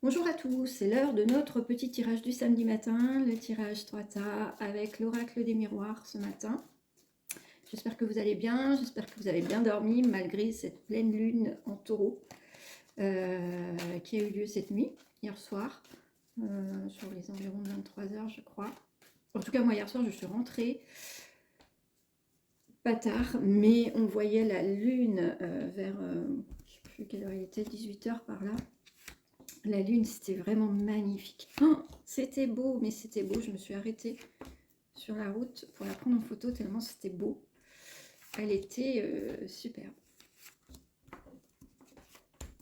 Bonjour à tous, c'est l'heure de notre petit tirage du samedi matin, le tirage 3 avec l'oracle des miroirs ce matin. J'espère que vous allez bien, j'espère que vous avez bien dormi malgré cette pleine lune en taureau qui a eu lieu cette nuit, hier soir, sur les environs de 23 h je crois. En tout cas moi hier soir je suis rentrée pas tard, mais on voyait la lune vers, je ne sais plus quelle heure il était, 18 h par là. La lune, c'était vraiment magnifique. Oh, c'était beau, mais c'était beau. Je me suis arrêtée sur la route pour la prendre en photo tellement c'était beau. Elle était superbe.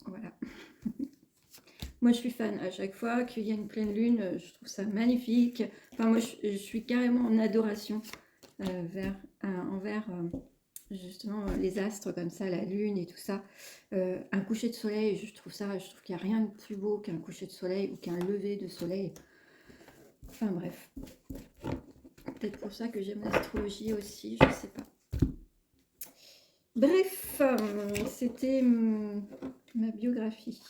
Voilà. Moi, je suis fan. À chaque fois qu'il y a une pleine lune, je trouve ça magnifique. Enfin, moi, je suis carrément en adoration envers justement les astres comme ça, la lune et tout ça. Un coucher de soleil, je trouve qu'il n'y a rien de plus beau qu'un coucher de soleil ou qu'un lever de soleil. Enfin bref, peut-être pour ça que j'aime l'astrologie aussi, je sais pas. Bref, c'était ma biographie.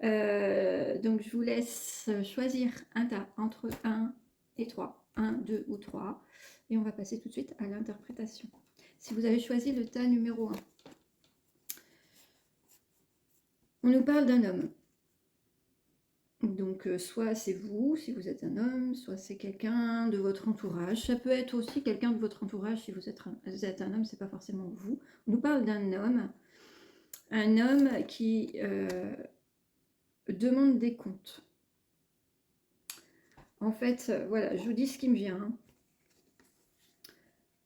Donc je vous laisse choisir un tas entre 1 et 3, 1, 2 ou 3, et on va passer tout de suite à l'interprétation. Si vous avez choisi le tas numéro 1, on nous parle d'un homme. Donc soit c'est vous, si vous êtes un homme, soit c'est quelqu'un de votre entourage. Ça peut être aussi quelqu'un de votre entourage si vous êtes un homme, c'est pas forcément vous. On nous parle d'un homme, qui demande des comptes. En fait, voilà, je vous dis ce qui me vient.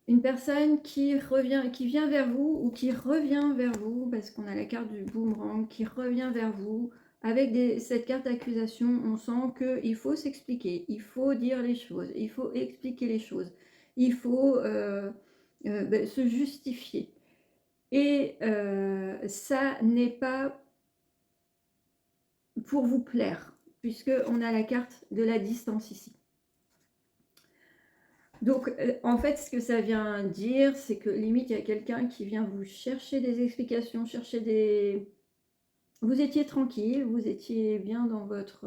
Une personne qui vient vers vous ou qui revient vers vous, parce qu'on a la carte du boomerang, qui revient vers vous. Avec cette carte d'accusation, on sent qu'il faut s'expliquer, il faut dire les choses, il faut expliquer les choses, il faut se justifier. Et ça n'est pas pour vous plaire, puisqu'on a la carte de la distance ici. Donc, en fait, ce que ça vient dire, c'est que limite, il y a quelqu'un qui vient vous chercher des explications, Vous étiez tranquille, vous étiez bien dans votre...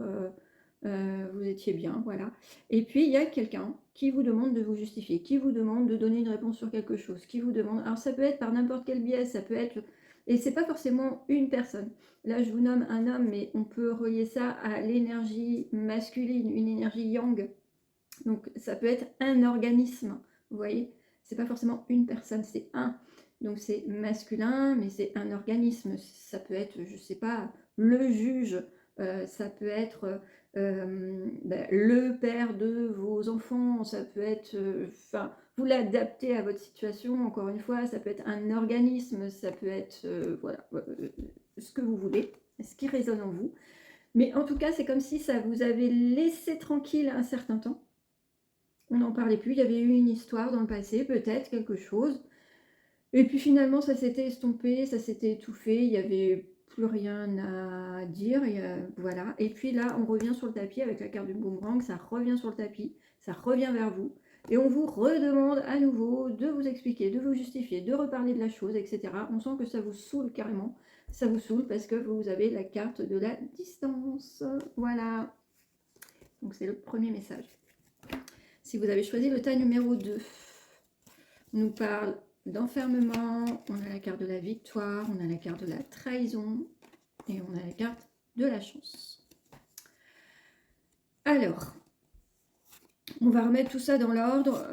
vous étiez bien, voilà. Et puis, il y a quelqu'un qui vous demande de vous justifier, qui vous demande de donner une réponse sur quelque chose, qui vous demande... Alors, ça peut être par n'importe quel biais, ça peut être... Et c'est pas forcément une personne. Là, je vous nomme un homme, mais on peut relier ça à l'énergie masculine, une énergie yang. Donc, ça peut être un organisme, vous voyez. C'est pas forcément une personne, c'est un. Donc, c'est masculin, mais c'est un organisme. Ça peut être, je sais pas, le juge. Ça peut être le père de vos enfants. Ça peut être, enfin, vous l'adaptez à votre situation. Encore une fois, ça peut être un organisme. Ça peut être, voilà, ce que vous voulez, ce qui résonne en vous. Mais en tout cas, c'est comme si ça vous avait laissé tranquille un certain temps. On n'en parlait plus, il y avait eu une histoire dans le passé, peut-être quelque chose. Et puis finalement, ça s'était estompé, ça s'était étouffé, il n'y avait plus rien à dire. Voilà. Et puis là, on revient sur le tapis avec la carte du boomerang, ça revient sur le tapis, ça revient vers vous. Et on vous redemande à nouveau de vous expliquer, de vous justifier, de reparler de la chose, etc. On sent que ça vous saoule carrément. Ça vous saoule parce que vous avez la carte de la distance. Voilà. Donc c'est le premier message. Si vous avez choisi le tas numéro 2, on nous parle d'enfermement, on a la carte de la victoire, on a la carte de la trahison et on a la carte de la chance. Alors, on va remettre tout ça dans l'ordre.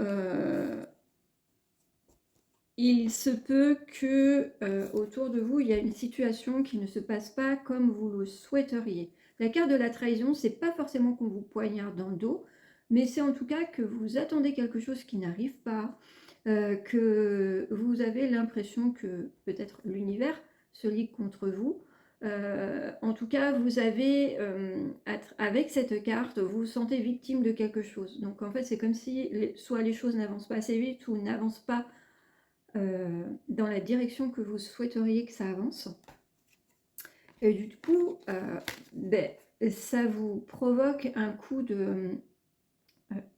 Il se peut que autour de vous, il y a une situation qui ne se passe pas comme vous le souhaiteriez. La carte de la trahison, c'est pas forcément qu'on vous poignarde dans le dos, mais c'est en tout cas que vous attendez quelque chose qui n'arrive pas, que vous avez l'impression que peut-être l'univers se ligue contre vous. En tout cas, vous avez, avec cette carte, vous vous sentez victime de quelque chose. Donc en fait, c'est comme si soit les choses n'avancent pas assez vite ou n'avancent pas dans la direction que vous souhaiteriez que ça avance. Et du coup, ça vous provoque un coup de...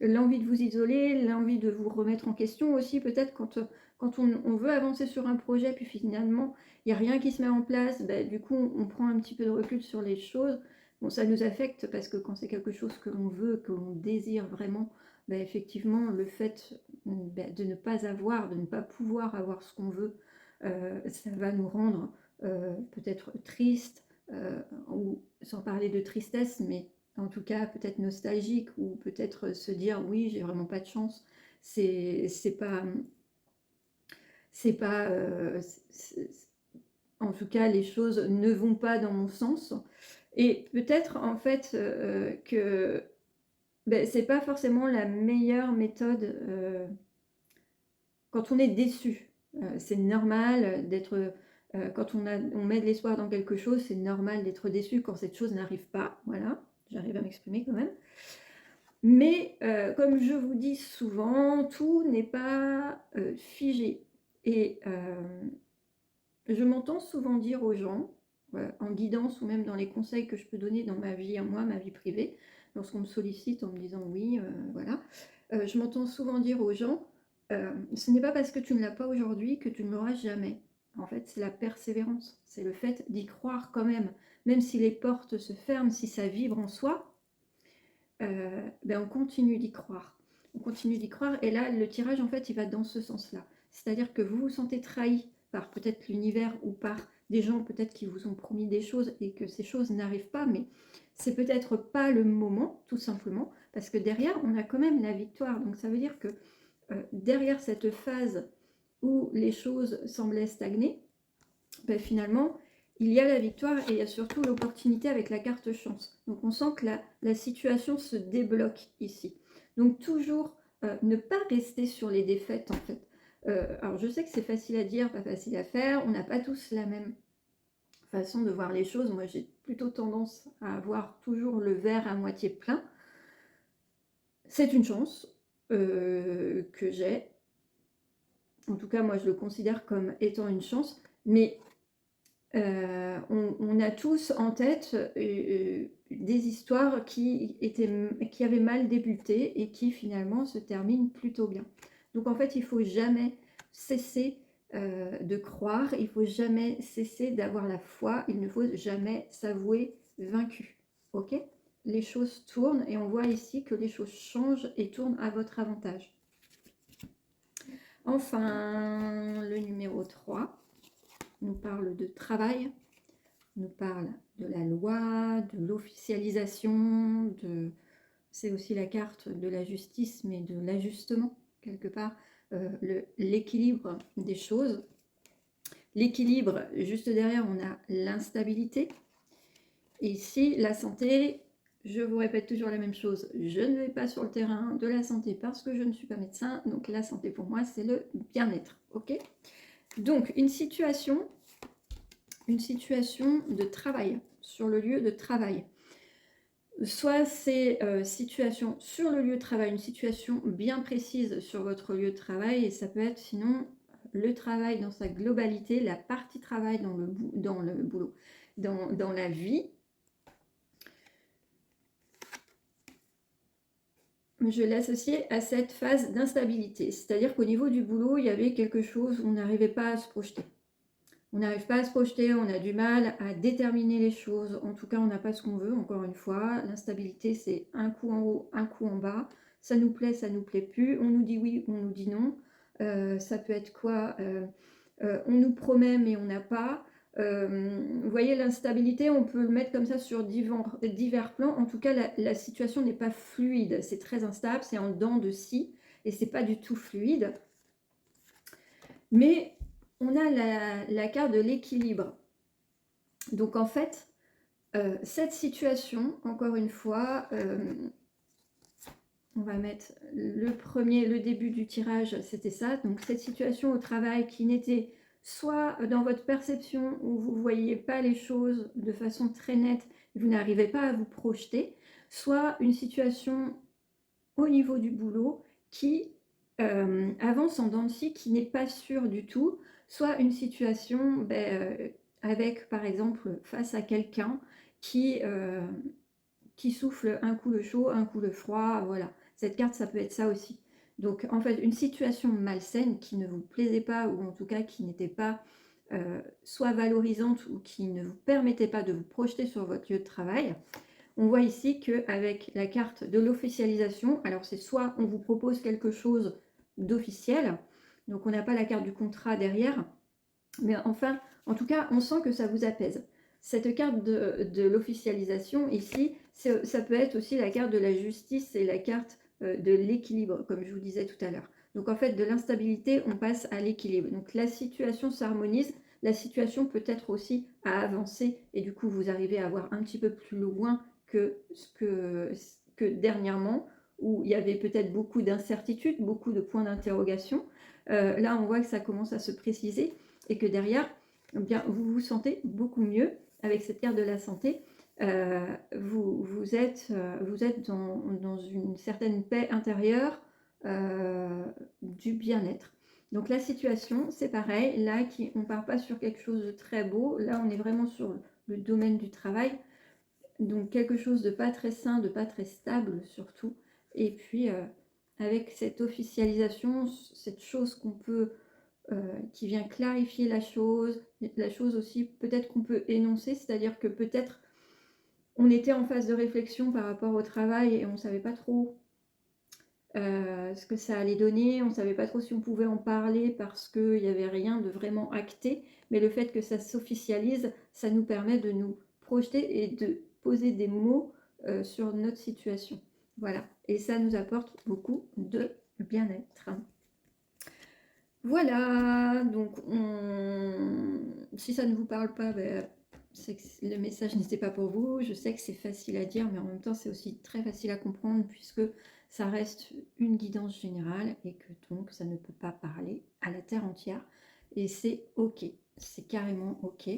l'envie de vous isoler, l'envie de vous remettre en question aussi, peut-être quand on veut avancer sur un projet, puis finalement, il n'y a rien qui se met en place, du coup, on prend un petit peu de recul sur les choses. Bon, ça nous affecte parce que quand c'est quelque chose que l'on veut, que l'on désire vraiment, bah, effectivement, le fait bah, de ne pas avoir, de ne pas pouvoir avoir ce qu'on veut, ça va nous rendre peut-être triste, ou sans parler de tristesse, mais en tout cas peut-être nostalgique, ou peut-être se dire oui, j'ai vraiment pas de chance. C'est pas, c'est pas, en tout cas, les choses ne vont pas dans mon sens. Et peut-être en fait que ben, c'est pas forcément la meilleure méthode quand on est déçu. C'est normal d'être, quand on met de l'espoir dans quelque chose, c'est normal d'être déçu quand cette chose n'arrive pas. Voilà, j'arrive à m'exprimer quand même. Mais comme je vous dis souvent, tout n'est pas figé. Et je m'entends souvent dire aux gens, en guidance ou même dans les conseils que je peux donner dans ma vie à moi, ma vie privée, lorsqu'on me sollicite en me disant oui, voilà, je m'entends souvent dire aux gens, ce n'est pas parce que tu ne l'as pas aujourd'hui que tu ne l'auras jamais. En fait, c'est la persévérance, c'est le fait d'y croire quand même si les portes se ferment, si ça vibre en soi, ben on continue d'y croire. On continue d'y croire, et là, le tirage, en fait, il va dans ce sens-là. C'est-à-dire que vous vous sentez trahi par peut-être l'univers ou par des gens peut-être qui vous ont promis des choses et que ces choses n'arrivent pas, mais c'est peut-être pas le moment, tout simplement, parce que derrière, on a quand même la victoire. Donc ça veut dire que derrière cette phase où les choses semblaient stagner, ben, finalement, il y a la victoire et il y a surtout l'opportunité avec la carte chance. Donc on sent que la situation se débloque ici. Donc toujours ne pas rester sur les défaites en fait. Alors je sais que c'est facile à dire, pas facile à faire. On n'a pas tous la même façon de voir les choses. Moi j'ai plutôt tendance à avoir toujours le verre à moitié plein. C'est une chance que j'ai. En tout cas, moi je le considère comme étant une chance. Mais on a tous en tête des histoires qui avaient mal débuté et qui finalement se terminent plutôt bien. Donc en fait, il ne faut jamais cesser de croire, il ne faut jamais cesser d'avoir la foi, il ne faut jamais s'avouer vaincu. Ok? Les choses tournent et on voit ici que les choses changent et tournent à votre avantage. Enfin, le numéro 3 nous parle de travail, nous parle de la loi, de l'officialisation, c'est aussi la carte de la justice, mais de l'ajustement, quelque part, l'équilibre des choses. L'équilibre, juste derrière, on a l'instabilité. Et ici, la santé, je vous répète toujours la même chose, je ne vais pas sur le terrain de la santé parce que je ne suis pas médecin, donc la santé pour moi, c'est le bien-être, ok? Donc, une situation de travail, sur le lieu de travail. Soit c'est situation sur le lieu de travail, une situation bien précise sur votre lieu de travail, et ça peut être sinon le travail dans sa globalité, la partie travail dans le boulot, dans la vie. Je l'associe à cette phase d'instabilité, c'est-à-dire qu'au niveau du boulot, il y avait quelque chose où on n'arrivait pas à se projeter. On n'arrive pas à se projeter, on a du mal à déterminer les choses. En tout cas, on n'a pas ce qu'on veut, encore une fois. L'instabilité, c'est un coup en haut, un coup en bas. Ça nous plaît plus. On nous dit oui, on nous dit non. Ça peut être quoi on nous promet, mais on n'a pas. Vous voyez, l'instabilité, on peut le mettre comme ça sur divers plans. En tout cas, la situation n'est pas fluide. C'est très instable, c'est en dents de scie, et c'est pas du tout fluide. Mais on a la carte de l'équilibre. Donc en fait, cette situation, encore une fois, on va mettre le début du tirage, c'était ça. Donc cette situation au travail qui n'était soit dans votre perception où vous ne voyez pas les choses de façon très nette, vous n'arrivez pas à vous projeter, soit une situation au niveau du boulot qui avance en dents de scie, qui n'est pas sûre du tout, soit une situation avec, par exemple, face à quelqu'un qui souffle un coup le chaud, un coup le froid, voilà. Cette carte, ça peut être ça aussi. Donc, en fait, une situation malsaine qui ne vous plaisait pas, ou en tout cas qui n'était pas soit valorisante ou qui ne vous permettait pas de vous projeter sur votre lieu de travail. On voit ici qu'avec la carte de l'officialisation, alors c'est soit on vous propose quelque chose d'officiel, donc on n'a pas la carte du contrat derrière, mais enfin, en tout cas, on sent que ça vous apaise. Cette carte de l'officialisation, ici, ça peut être aussi la carte de la justice et la carte de l'équilibre, comme je vous disais tout à l'heure. Donc en fait, de l'instabilité, on passe à l'équilibre. Donc la situation s'harmonise, la situation peut être aussi à avancer, et du coup, vous arrivez à voir un petit peu plus loin que dernièrement, où il y avait peut-être beaucoup d'incertitudes, beaucoup de points d'interrogation. Là, on voit que ça commence à se préciser, et que derrière, eh bien, vous vous sentez beaucoup mieux avec cette carte de la santé. Vous êtes dans une certaine paix intérieure, du bien-être. Donc la situation, c'est pareil. Là, on ne part pas sur quelque chose de très beau. Là, on est vraiment sur le domaine du travail. Donc quelque chose de pas très sain, de pas très stable surtout. Et puis, avec cette officialisation, cette chose qu'on peut qui vient clarifier la chose aussi peut-être qu'on peut énoncer, c'est-à-dire que peut-être on était en phase de réflexion par rapport au travail et on ne savait pas trop ce que ça allait donner, on ne savait pas trop si on pouvait en parler parce qu'il n'y avait rien de vraiment acté, mais le fait que ça s'officialise, ça nous permet de nous projeter et de poser des mots sur notre situation. Voilà, et ça nous apporte beaucoup de bien-être. Voilà, donc si ça ne vous parle pas, ben, c'est que le message n'était pas pour vous. Je sais que c'est facile à dire, mais en même temps, c'est aussi très facile à comprendre puisque ça reste une guidance générale et que donc ça ne peut pas parler à la terre entière. Et c'est OK, c'est carrément OK.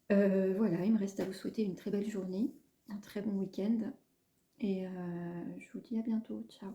Voilà, il me reste à vous souhaiter une très belle journée, un très bon week-end et je vous dis à bientôt. Ciao.